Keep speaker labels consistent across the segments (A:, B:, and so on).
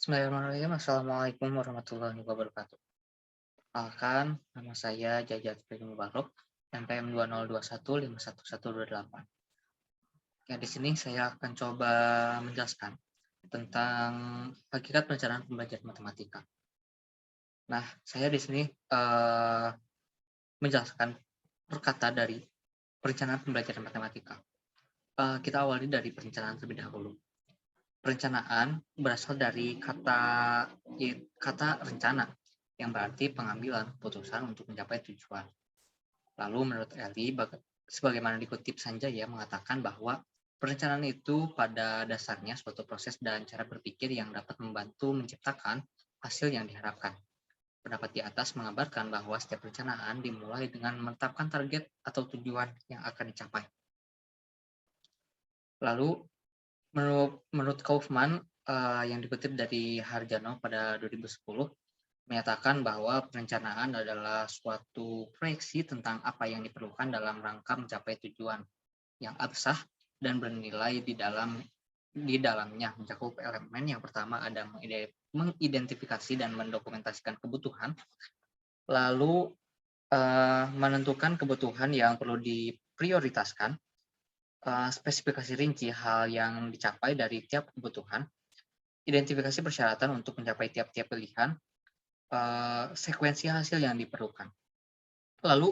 A: Bismillahirrahmanirrahim. Assalamualaikum warahmatullahi wabarakatuh. Perkenalkan, nama saya Jajat bin Mubarok, NPM 20215128. Ya, di sini saya akan coba menjelaskan tentang hakikat perencanaan pembelajaran matematika. Nah, saya di sini menjelaskan perkata dari perencanaan pembelajaran matematika. Kita awali dari perencanaan terlebih dahulu. Perencanaan berasal dari kata rencana, yang berarti pengambilan keputusan untuk mencapai tujuan. Lalu menurut Eli, sebagaimana dikutip Sanjaya mengatakan bahwa perencanaan itu pada dasarnya suatu proses dan cara berpikir yang dapat membantu menciptakan hasil yang diharapkan. Pendapat di atas mengabarkan bahwa setiap perencanaan dimulai dengan menetapkan target atau tujuan yang akan dicapai. Lalu menurut Kaufman, yang dikutip dari Harjano pada 2010, menyatakan bahwa perencanaan adalah suatu proyeksi tentang apa yang diperlukan dalam rangka mencapai tujuan yang absah dan bernilai di dalamnya mencakup elemen. Yang pertama ada mengidentifikasi dan mendokumentasikan kebutuhan, lalu menentukan kebutuhan yang perlu diprioritaskan, spesifikasi rinci hal yang dicapai dari tiap kebutuhan, identifikasi persyaratan untuk mencapai tiap-tiap pilihan, sekuensi hasil yang diperlukan. Lalu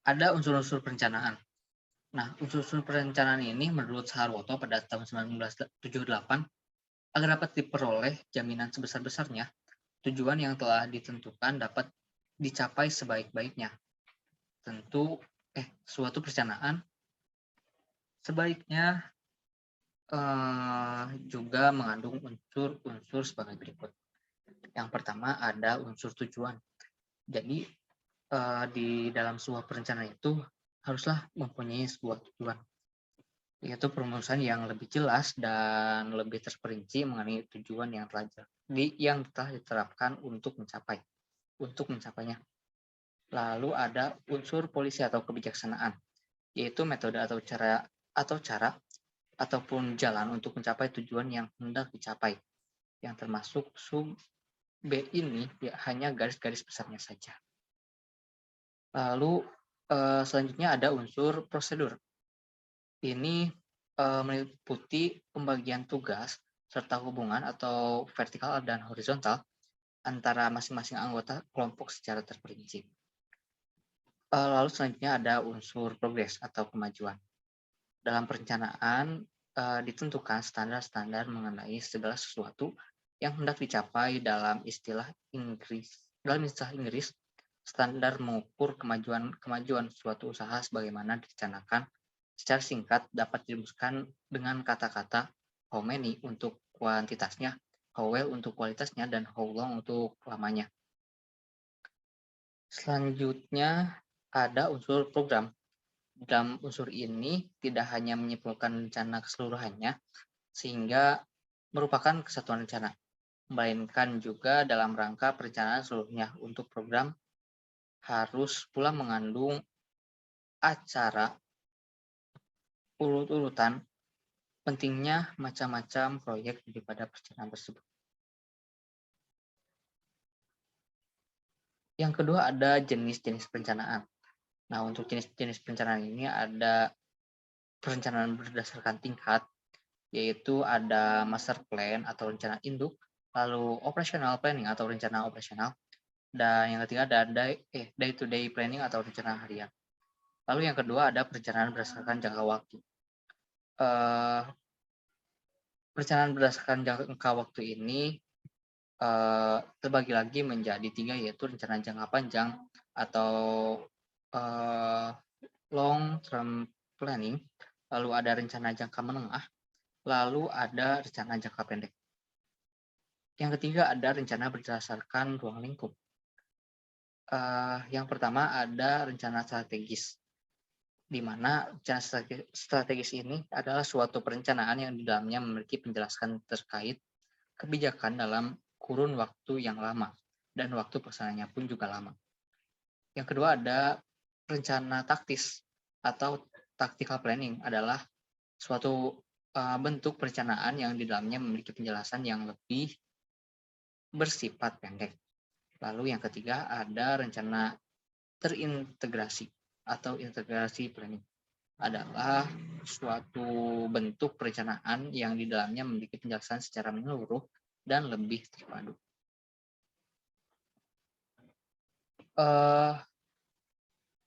A: ada unsur-unsur perencanaan. Nah, unsur-unsur perencanaan ini menurut Saharwoto pada tahun 1978, agar dapat diperoleh jaminan sebesar-besarnya, tujuan yang telah ditentukan dapat dicapai sebaik-baiknya. Suatu perencanaan sebaiknya juga mengandung unsur-unsur sebagai berikut. Yang pertama ada unsur tujuan. Jadi di dalam sebuah perencanaan itu haruslah mempunyai sebuah tujuan, yaitu perumusan yang lebih jelas dan lebih terperinci mengenai tujuan yang telah diterapkan untuk mencapainya. Lalu ada unsur polisi atau kebijaksanaan, yaitu metode atau cara ataupun jalan untuk mencapai tujuan yang hendak dicapai, yang termasuk sub B ini ya, hanya garis-garis besarnya saja. Lalu selanjutnya ada unsur prosedur. Ini meliputi pembagian tugas serta hubungan atau vertikal dan horizontal antara masing-masing anggota kelompok secara terperinci. Lalu selanjutnya ada unsur progres atau kemajuan. Dalam perencanaan ditentukan standar-standar mengenai segala sesuatu yang hendak dicapai. Dalam istilah Inggris, standar mengukur kemajuan suatu usaha sebagaimana direncanakan. Secara singkat dapat dirumuskan dengan kata-kata how many untuk kuantitasnya, how well untuk kualitasnya, dan how long untuk lamanya. Selanjutnya ada unsur program. Dalam unsur ini tidak hanya menyimpulkan rencana keseluruhannya sehingga merupakan kesatuan rencana, melainkan juga dalam rangka perencanaan seluruhnya. Untuk program harus pula mengandung acara urut-urutan pentingnya macam-macam proyek daripada perencanaan tersebut. Yang kedua ada jenis-jenis perencanaan. Nah, untuk jenis-jenis perencanaan ini ada perencanaan berdasarkan tingkat, yaitu ada master plan atau rencana induk, lalu operational planning atau rencana operasional, dan yang ketiga ada day-to-day planning atau rencana harian. Lalu yang kedua ada perencanaan berdasarkan jangka waktu. Perencanaan berdasarkan jangka waktu ini terbagi lagi menjadi 3, yaitu rencana jangka panjang atau long term planning, lalu ada rencana jangka menengah, lalu ada rencana jangka pendek. Yang ketiga ada rencana berdasarkan ruang lingkup. Yang pertama ada rencana strategis, di mana rencana strategis ini adalah suatu perencanaan yang di dalamnya memiliki penjelasan terkait kebijakan dalam kurun waktu yang lama, dan waktu pelaksanaannya pun juga lama. Yang kedua ada rencana taktis atau tactical planning, adalah suatu bentuk perencanaan yang di dalamnya memiliki penjelasan yang lebih bersifat pendek. Lalu yang ketiga ada rencana terintegrasi atau integrasi planning, adalah suatu bentuk perencanaan yang di dalamnya memiliki penjelasan secara menyeluruh dan lebih terpadu.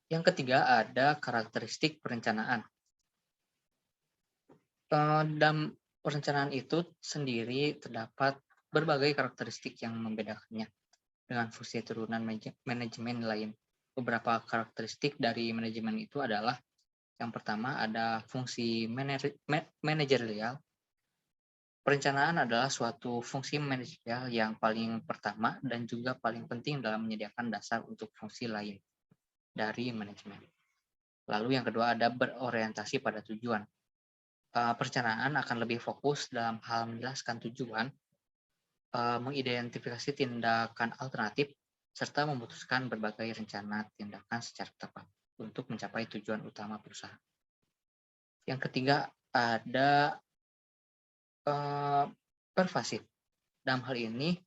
A: Yang ketiga ada karakteristik perencanaan. Dalam perencanaan itu sendiri terdapat berbagai karakteristik yang membedakannya dengan fungsi turunan manajemen lain. Beberapa karakteristik dari manajemen itu adalah yang pertama ada fungsi manajerial. Perencanaan adalah suatu fungsi manajerial yang paling pertama dan juga paling penting dalam menyediakan dasar untuk fungsi lain dari manajemen. Lalu yang kedua ada berorientasi pada tujuan. Perencanaan akan lebih fokus dalam hal menjelaskan tujuan, mengidentifikasi tindakan alternatif, serta memutuskan berbagai rencana tindakan secara tepat untuk mencapai tujuan utama perusahaan. Yang ketiga ada pervasif. Dalam hal ini,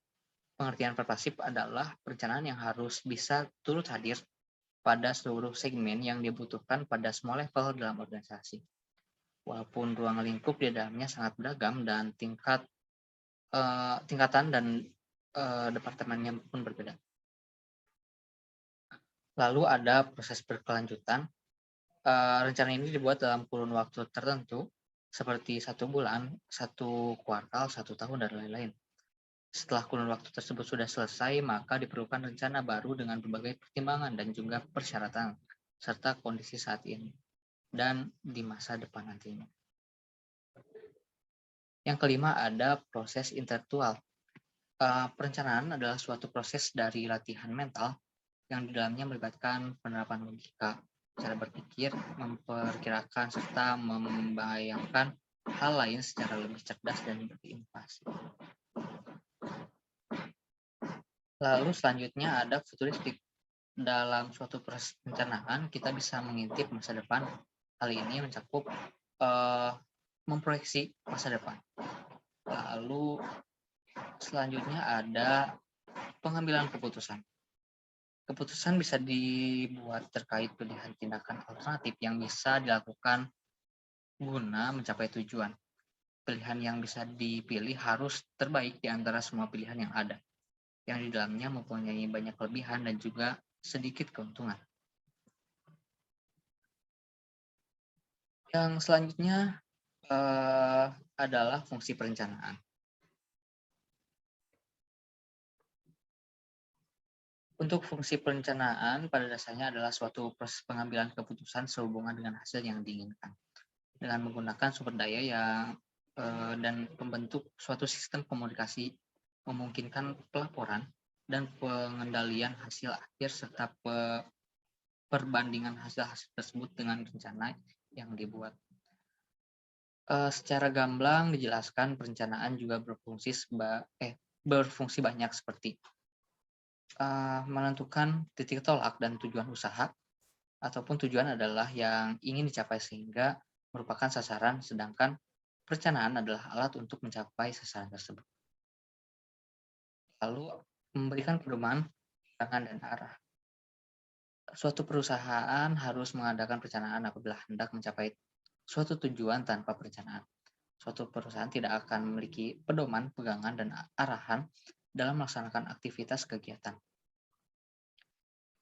A: pengertian pervasif adalah perencanaan yang harus bisa turut hadir pada seluruh segmen yang dibutuhkan pada semua level dalam organisasi. Walaupun ruang lingkup di dalamnya sangat beragam dan tingkatan dan departemennya pun berbeda. Lalu ada proses berkelanjutan. Rencana ini dibuat dalam kurun waktu tertentu, seperti 1 bulan, 1 kuartal, 1 tahun, dan lain-lain. Setelah kurun waktu tersebut sudah selesai, maka diperlukan rencana baru dengan berbagai pertimbangan dan juga persyaratan, serta kondisi saat ini dan di masa depan nantinya. Yang kelima ada proses intelektual. Perencanaan adalah suatu proses dari latihan mental yang di dalamnya melibatkan penerapan logika, cara berpikir, memperkirakan, serta membayangkan hal lain secara lebih cerdas dan berinovasi. Lalu selanjutnya ada futuristik. Dalam suatu proses perencanaan, kita bisa mengintip masa depan. Hal ini mencakup memproyeksi masa depan. Lalu selanjutnya ada pengambilan keputusan. Keputusan bisa dibuat terkait pilihan tindakan alternatif yang bisa dilakukan guna mencapai tujuan. Pilihan yang bisa dipilih harus terbaik di antara semua pilihan yang ada, yang di dalamnya mempunyai banyak kelebihan dan juga sedikit keuntungan. Yang selanjutnya adalah fungsi perencanaan. Untuk fungsi perencanaan pada dasarnya adalah suatu proses pengambilan keputusan sehubungan dengan hasil yang diinginkan, dengan menggunakan sumber daya yang dan membentuk suatu sistem komunikasi, memungkinkan pelaporan dan pengendalian hasil akhir serta perbandingan hasil-hasil tersebut dengan rencana yang dibuat. Secara gamblang dijelaskan, perencanaan juga berfungsi banyak seperti menentukan titik tolak dan tujuan usaha, ataupun tujuan adalah yang ingin dicapai sehingga merupakan sasaran, sedangkan perencanaan adalah alat untuk mencapai sasaran tersebut. Lalu memberikan pedoman, pandangan, dan arah. Suatu perusahaan harus mengadakan perencanaan apabila hendak mencapai suatu tujuan. Tanpa perencanaan, suatu perusahaan tidak akan memiliki pedoman, pegangan, dan arahan dalam melaksanakan aktivitas kegiatan.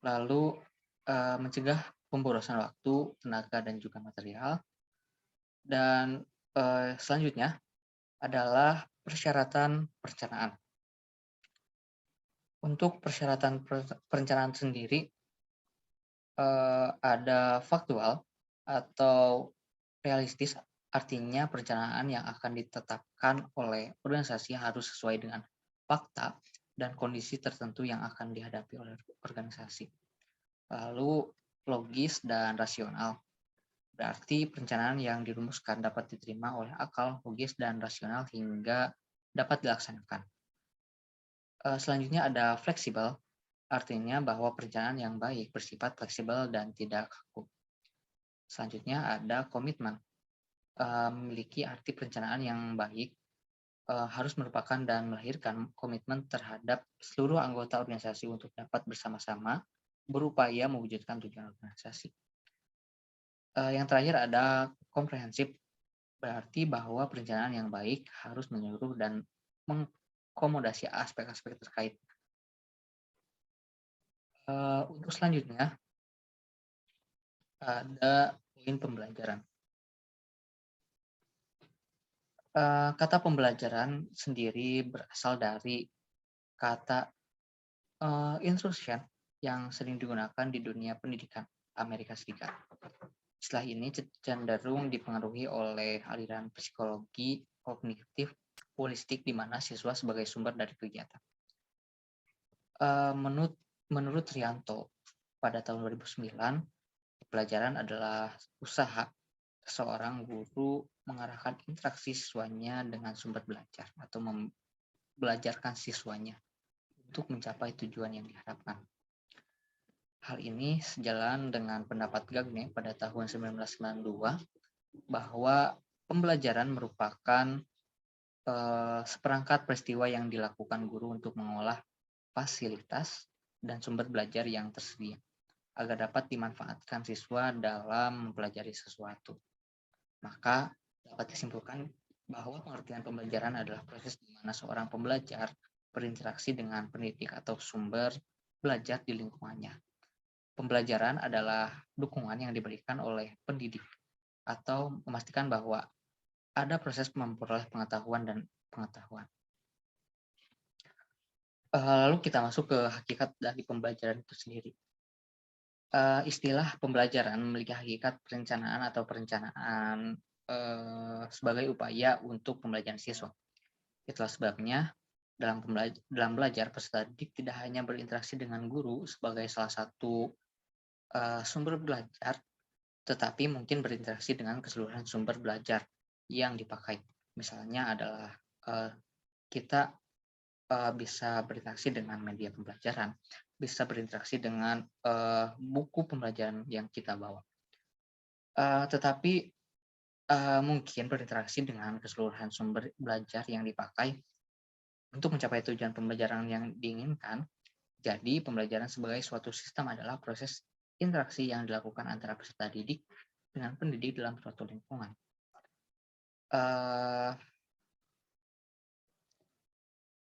A: Lalu mencegah pemborosan waktu, tenaga, dan juga material. Dan selanjutnya adalah persyaratan perencanaan. Untuk persyaratan perencanaan sendiri ada faktual atau realistis, artinya perencanaan yang akan ditetapkan oleh organisasi harus sesuai dengan fakta dan kondisi tertentu yang akan dihadapi oleh organisasi. Lalu logis dan rasional, berarti perencanaan yang dirumuskan dapat diterima oleh akal, logis, dan rasional hingga dapat dilaksanakan. Selanjutnya ada fleksibel, artinya bahwa perencanaan yang baik bersifat fleksibel dan tidak kaku. Selanjutnya ada komitmen, memiliki arti perencanaan yang baik harus merupakan dan melahirkan komitmen terhadap seluruh anggota organisasi untuk dapat bersama-sama berupaya mewujudkan tujuan organisasi. Yang terakhir ada komprehensif, berarti bahwa perencanaan yang baik harus menyeluruh dan mengkomodasi aspek-aspek terkait. Untuk selanjutnya ada poin pembelajaran. Kata pembelajaran sendiri berasal dari kata instruction yang sering digunakan di dunia pendidikan Amerika Serikat. Istilah ini cenderung dipengaruhi oleh aliran psikologi kognitif holistik di mana siswa sebagai sumber dari kegiatan. Menurut Rianto, pada tahun 2009, pelajaran adalah usaha seorang guru mengarahkan interaksi siswanya dengan sumber belajar atau belajarkan siswanya untuk mencapai tujuan yang diharapkan. Hal ini sejalan dengan pendapat Gagne pada tahun 1992 bahwa pembelajaran merupakan seperangkat peristiwa yang dilakukan guru untuk mengolah fasilitas dan sumber belajar yang tersedia agar dapat dimanfaatkan siswa dalam mempelajari sesuatu. Maka dapat disimpulkan bahwa pengertian pembelajaran adalah proses di mana seorang pembelajar berinteraksi dengan pendidik atau sumber belajar di lingkungannya. Pembelajaran adalah dukungan yang diberikan oleh pendidik atau memastikan bahwa ada proses memperoleh pengetahuan dan pengetahuan. Lalu kita masuk ke hakikat dari pembelajaran itu sendiri. Istilah pembelajaran memiliki hakikat perencanaan atau perencanaan sebagai upaya untuk pembelajaran siswa. Itulah sebabnya dalam belajar peserta didik tidak hanya berinteraksi dengan guru sebagai salah satu sumber belajar, tetapi mungkin berinteraksi dengan keseluruhan sumber belajar yang dipakai. Misalnya adalah kita bisa berinteraksi dengan media pembelajaran, bisa berinteraksi dengan buku pembelajaran yang kita bawa. Tetapi mungkin berinteraksi dengan keseluruhan sumber belajar yang dipakai untuk mencapai tujuan pembelajaran yang diinginkan. Jadi pembelajaran sebagai suatu sistem adalah proses interaksi yang dilakukan antara peserta didik dengan pendidik dalam suatu lingkungan.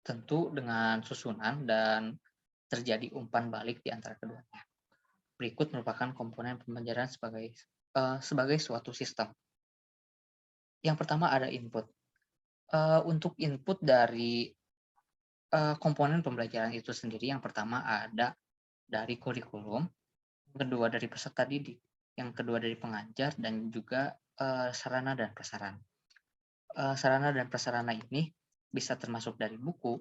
A: Tentu dengan susunan dan terjadi umpan balik di antara keduanya. Berikut merupakan komponen pembelajaran sebagai suatu sistem. Yang pertama ada input. Untuk input dari komponen pembelajaran itu sendiri, yang pertama ada dari kurikulum, yang kedua dari peserta didik, yang kedua dari pengajar, dan juga sarana dan prasarana. Sarana dan prasarana ini bisa termasuk dari buku,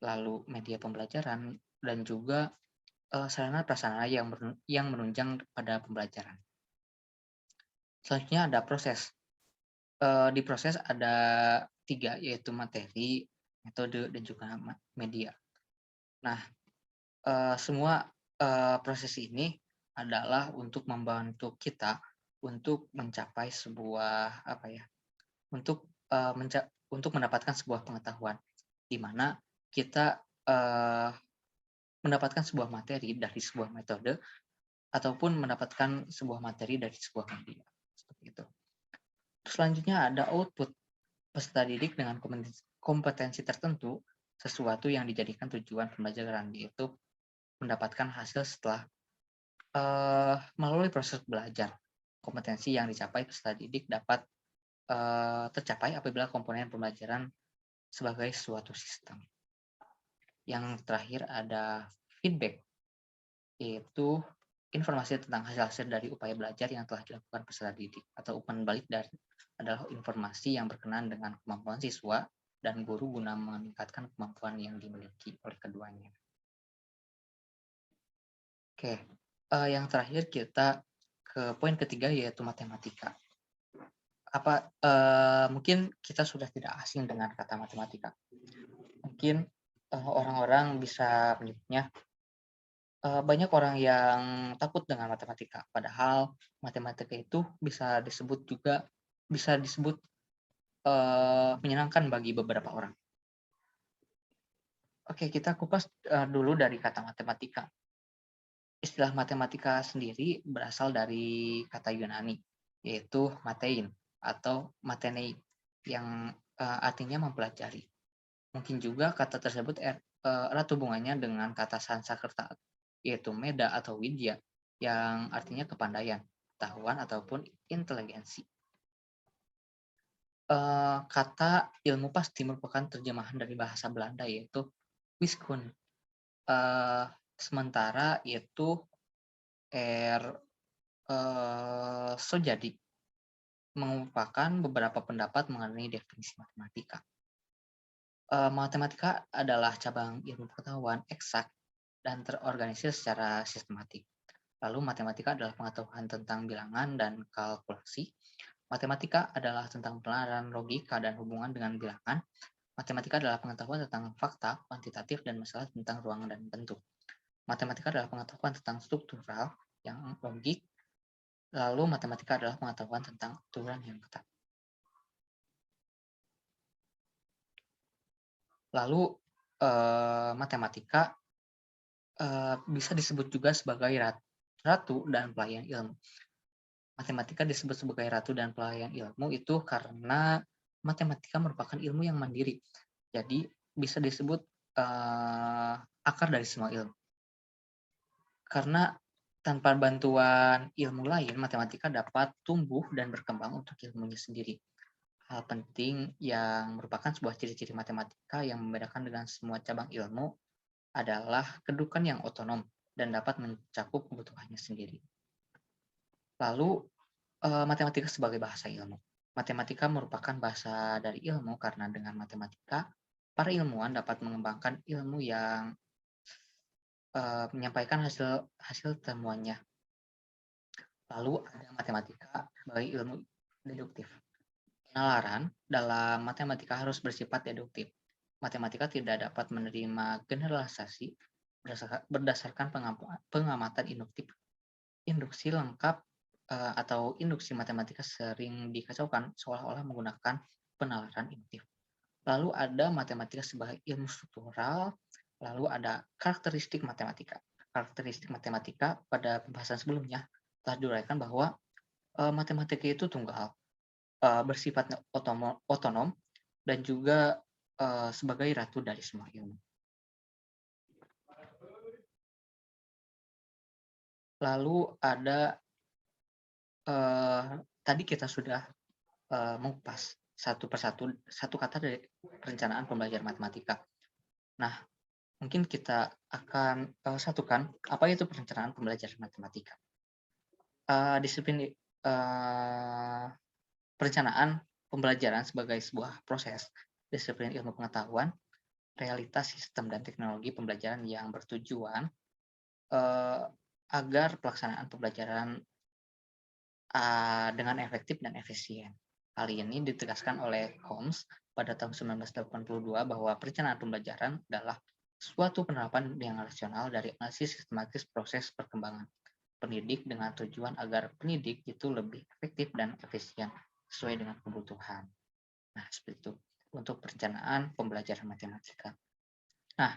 A: lalu media pembelajaran, dan juga sarana prasarana yang menunjang pada pembelajaran. Selanjutnya ada proses. Di proses ada 3, yaitu materi, metode, dan juga media. Nah, semua proses ini adalah untuk membantu kita untuk mencapai sebuah untuk mendapatkan sebuah pengetahuan, di mana kita mendapatkan sebuah materi dari sebuah metode ataupun mendapatkan sebuah materi dari sebuah media, seperti itu. Selanjutnya ada output. Peserta didik dengan kompetensi tertentu, sesuatu yang dijadikan tujuan pembelajaran, yaitu mendapatkan hasil setelah melalui proses belajar. Kompetensi yang dicapai peserta didik dapat tercapai apabila komponen pembelajaran sebagai suatu sistem. Yang terakhir ada feedback, yaitu informasi tentang hasil-hasil dari upaya belajar yang telah dilakukan peserta didik, atau umpan balik adalah informasi yang berkenaan dengan kemampuan siswa dan guru guna meningkatkan kemampuan yang dimiliki oleh keduanya. Oke, yang terakhir kita ke poin ketiga, yaitu matematika. Mungkin kita sudah tidak asing dengan kata matematika. Mungkin orang-orang bisa menyebutnya, banyak orang yang takut dengan matematika, padahal matematika itu bisa disebut menyenangkan bagi beberapa orang. Oke, kita kupas dulu dari kata matematika. Istilah matematika sendiri berasal dari kata Yunani, yaitu matein atau matenei, yang artinya mempelajari. Mungkin juga kata tersebut erat hubungannya dengan kata Sanskerta, yaitu meda atau widya, yang artinya kepandaian, pengetahuan ataupun inteligensi. Kata ilmu pasti merupakan terjemahan dari bahasa Belanda, yaitu wiskunde. Sementara itu R. Sojadi mengemukakan beberapa pendapat mengenai definisi matematika. Matematika adalah cabang ilmu pengetahuan eksak dan terorganisir secara sistematik. Lalu matematika adalah pengetahuan tentang bilangan dan kalkulasi. Matematika adalah tentang penalaran logika dan hubungan dengan bilangan. Matematika adalah pengetahuan tentang fakta, kuantitatif, dan masalah tentang ruang dan bentuk. Matematika adalah pengetahuan tentang struktural yang logik. Lalu matematika adalah pengetahuan tentang aturan yang ketat. Lalu matematika bisa disebut juga sebagai ratu dan pelayan ilmu. Matematika disebut sebagai ratu dan pelayan ilmu itu karena matematika merupakan ilmu yang mandiri. Jadi bisa disebut akar dari semua ilmu. Karena tanpa bantuan ilmu lain, matematika dapat tumbuh dan berkembang untuk ilmunya sendiri. Hal penting yang merupakan sebuah ciri-ciri matematika yang membedakan dengan semua cabang ilmu adalah kedudukan yang otonom dan dapat mencakup kebutuhannya sendiri. Lalu, matematika sebagai bahasa ilmu. Matematika merupakan bahasa dari ilmu karena dengan matematika, para ilmuwan dapat mengembangkan ilmu yang menyampaikan hasil temuannya. Lalu ada matematika sebagai ilmu deduktif. Penalaran dalam matematika harus bersifat deduktif. Matematika tidak dapat menerima generalisasi berdasarkan pengamatan induktif. Induksi lengkap atau induksi matematika sering dikacaukan seolah-olah menggunakan penalaran induktif. Lalu ada matematika sebagai ilmu struktural, lalu ada karakteristik matematika. Karakteristik matematika pada pembahasan sebelumnya telah diuraikan bahwa matematika itu tunggal, bersifat otonom, dan juga sebagai ratu dari semua ilmu. Lalu ada tadi kita sudah mengupas satu persatu satu kata dari perencanaan pembelajaran matematika. Nah, mungkin kita akan satukan apa itu perencanaan pembelajaran matematika. Disiplin perencanaan pembelajaran sebagai sebuah proses disiplin ilmu pengetahuan, realitas sistem dan teknologi pembelajaran yang bertujuan agar pelaksanaan pembelajaran dengan efektif dan efisien. Hal ini ditegaskan oleh Holmes pada tahun 1982 bahwa perencanaan pembelajaran adalah suatu penerapan yang rasional dari analisis sistematis proses perkembangan pendidik dengan tujuan agar pendidik itu lebih efektif dan efisien sesuai dengan kebutuhan. Nah, seperti itu untuk perencanaan pembelajaran matematika. Nah,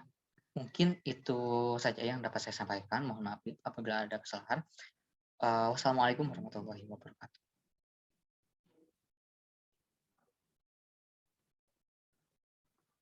A: mungkin itu saja yang dapat saya sampaikan. Mohon maaf apabila ada kesalahan. Wassalamualaikum warahmatullahi wabarakatuh.